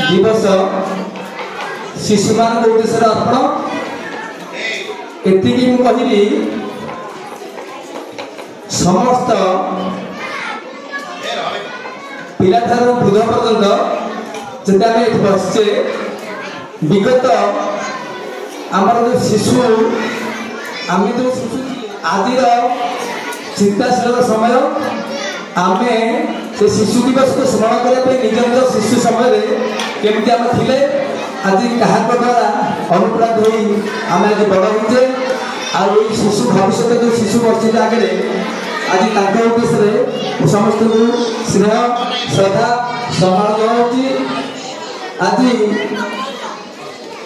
दिवस शिशु मान उद्देश्य अर्पण एति कहि समस्त पिला ठार वृद्ध पर्यंत जब आम ये बसचे विगत आमर जो शिशु आम जो शिशु आज चिंताशील समय आम से शिशु दिवस को स्मरण करने निज निज शिशु समय केमती आम थे आज क्या द्वारा अनुप्राणित हो आम आज बड़ होचे आई शिशु भविष्य जो शिशु बच्चे आगे आज उद्देश्य समस्त को स्नेह श्रद्धा सम्मान जनाऊँगी आज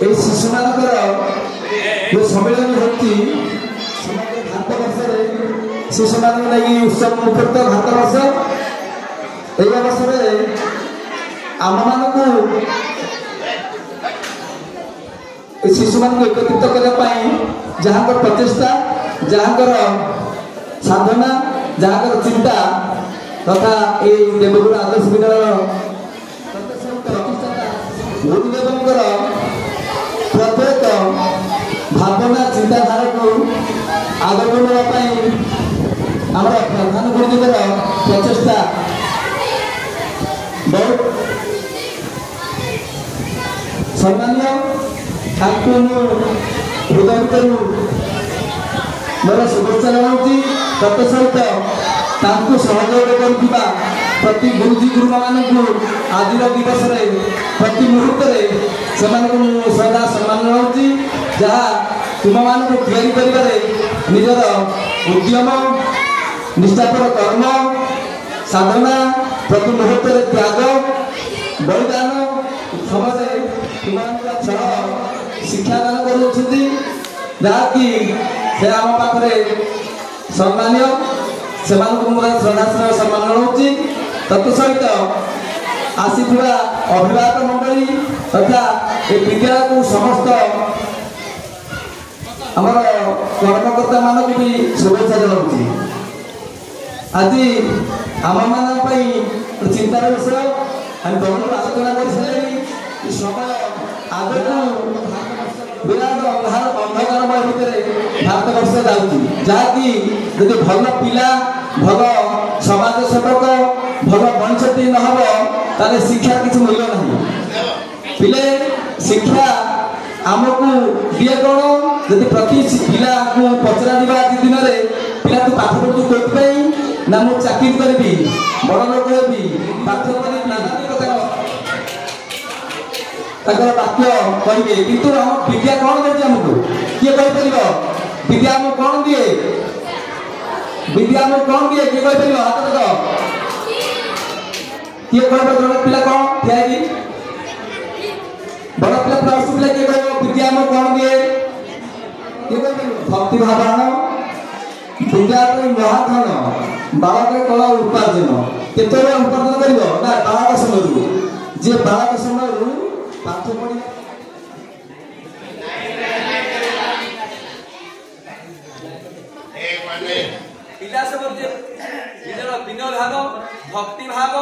ये शिशु मानकर जो सम्मेलन होती भारत वर्ष शिशु मान लगी उत्सव मुखरित भारत वर्ष यही अवसर आम मान शिशु मान एकत्रित करने जहाँ प्रचेषा जहाँ साधना जहाँ चिंता तथा ये देवगुरु आदर्श विद्यालय प्रतिष्ठाता गुरुदेवंकर प्रत्येक भावना चिंताधारा को आगे बढ़ाई आम प्रधान गुरुदेवर प्रचेषा बहुत सम्मान्य हृदय भर मोर शुभेच्छा जनाऊँगी तत्सहित सहयोग करुवा प्रति गुरुजी गुरुमा मानू आज दिवस प्रति मुहूर्त से श्रद्धा सम्मान जनाऊँगी जहाँ तुम मानक या निजर उद्यम निष्ठापर कर्म साधना प्रति मुहूर्त त्याग बलिदान समझे तुम शिक्षादान कर जहाँकि से आम पाखे सम्मान्य से श्रद्धा सम्मान जनाऊँगी तत्सहित आसीथिबा अभिभावक मंडली तथा ए विद्यालय को समस्त आमर कर्मकर्ता मानक भी शुभेच्छा जनाऊँगी आज आम मान चिंतार विषय आम बहुत आलोचना कर समय आगे विराट अंधकारमय भितर भारत वर्ष जाऊँगी जहाँकि यदि भल पिला भल समाज सेवक भल मनुष्यटी न हम ताले शिक्षा किसी मूल्य नहीं पिले शिक्षा आमको दिए कौन यदि प्रति पिला को पचरा आज दिन में पिला तू पाठ पढ़ु कौन ना मु चाकरी करी बड़ लोक हेबी पाठ पढ़ी नाना प्रकार वाक्य कहे किंतु हम विद्या कौन देती आमको किए कहीपर विद्या आम कौन दिए विद्या आम कौन दिए किए कहीपर हाथ तक किए कह जड़े पिला कौन ठिया बड़ पिला प्लस पिला किए कह विद्या आम कौन दिए किए कह भक्ति भावना विद्या महाधन बालक कला उपार्जन केत उपार्जन कर बालक समय जी बालक समय पाठ पढ़ी पिला सब निजर विनय भाव भक्ति भाव